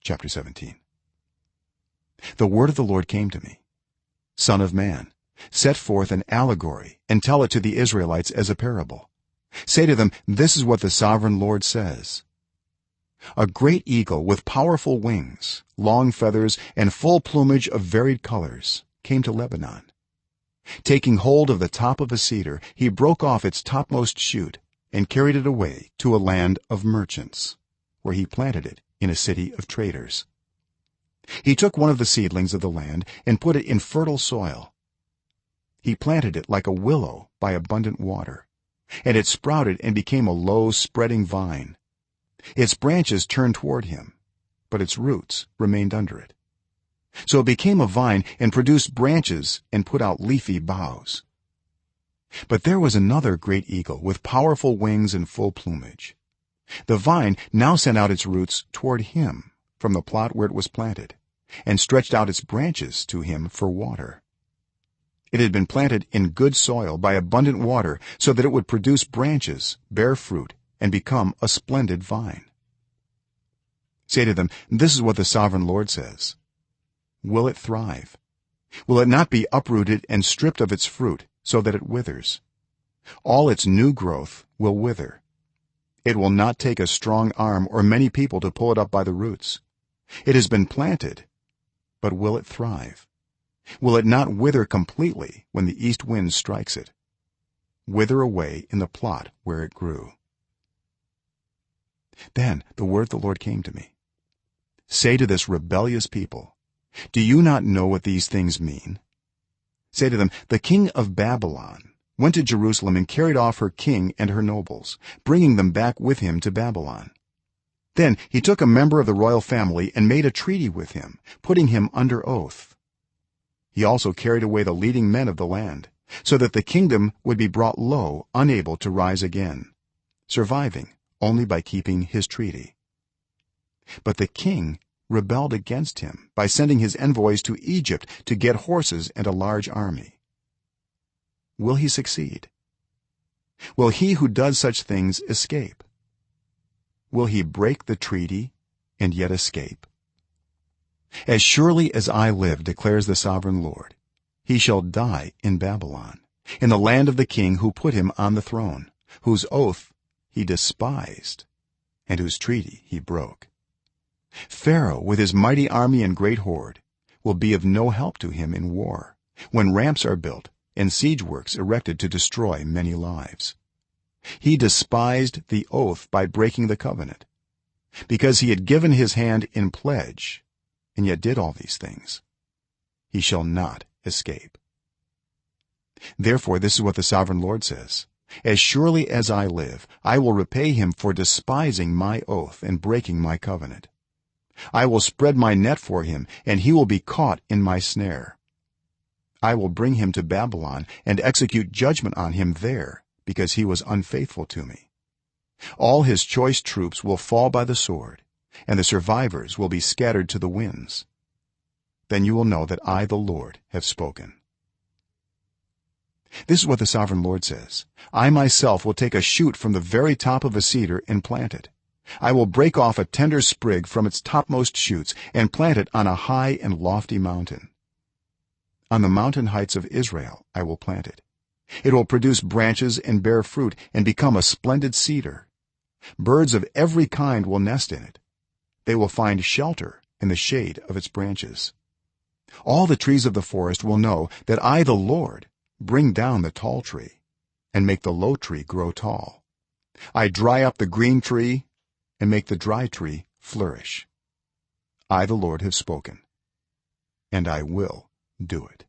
chapter 17. The word of the Lord came to me: son of man, set forth an allegory and tell it to the Israelites as a parable. Say to them, this is what the sovereign Lord says: a great eagle with powerful wings, long feathers, and full plumage of varied colors came to Lebanon. Taking hold of the top of a cedar, he broke off its topmost shoot and carried it away to a land of merchants, where he planted it in a city of traders. He took one of the seedlings of the land and put it in fertile soil. He planted it like a willow by abundant water, and it sprouted and became a low spreading vine. Its branches turned toward him, but its roots remained under it. So it became a vine and produced branches and put out leafy boughs. But there was another great eagle with powerful wings and full plumage. The vine now sent out its roots toward him from the plot where it was planted, and stretched out its branches to him for water. It had been planted in good soil by abundant water, so that it would produce branches, bear fruit, and become a splendid vine. Say to them, this is what the sovereign Lord says: will it thrive? Will it not be uprooted and stripped of its fruit, so that it withers? All its new growth will wither. It will not take a strong arm or many people to pull it up by the roots. It has been planted, but will it thrive? Will it not wither completely when the east wind strikes it? Wither away in the plot where it grew. Then the word of the Lord came to me: say to this rebellious people, do you not know what these things mean? Say to them, the king of Babylon went to Jerusalem and carried off her king and her nobles, bringing them back with him to Babylon. Then he took a member of the royal family and made a treaty with him, putting him under oath. He also carried away the leading men of the land, so that the kingdom would be brought low, unable to rise again, surviving only by keeping his treaty. But the king rebelled against him by sending his envoys to Egypt to get horses and a large army. Will he succeed? Will he who does such things escape? Will he break the treaty and yet escape? As surely as I live, declares the sovereign Lord, he shall die in Babylon, in the land of the king who put him on the throne, whose oath he despised and whose treaty he broke. Pharaoh with his mighty army and great horde will be of no help to him in war, when ramps are built and siege works erected to destroy many lives. He despised the oath by breaking the covenant, because he had given his hand in pledge and yet did all these things. He shall not escape. Therefore this is what the sovereign Lord says: as surely as I live, I will repay him for despising my oath and breaking my covenant. I will spread my net for him, and he will be caught in my snare. I will bring him to Babylon and execute judgment on him there, because he was unfaithful to me. All his choice troops will fall by the sword, and the survivors will be scattered to the winds. Then you will know that I, the Lord, have spoken. This is what the sovereign Lord says: I myself will take a shoot from the very top of a cedar and plant it. I will break off a tender sprig from its topmost shoots and plant it on a high and lofty mountain. On the mountain heights of Israel I will plant it. It will produce branches and bear fruit and become a splendid cedar. Birds of every kind will nest in it. They will find shelter in the shade of its branches. All the trees of the forest will know that I, the Lord, bring down the tall tree and make the low tree grow tall. I dry up the green tree and make the dry tree flourish. I, the Lord, have spoken, and I will do it.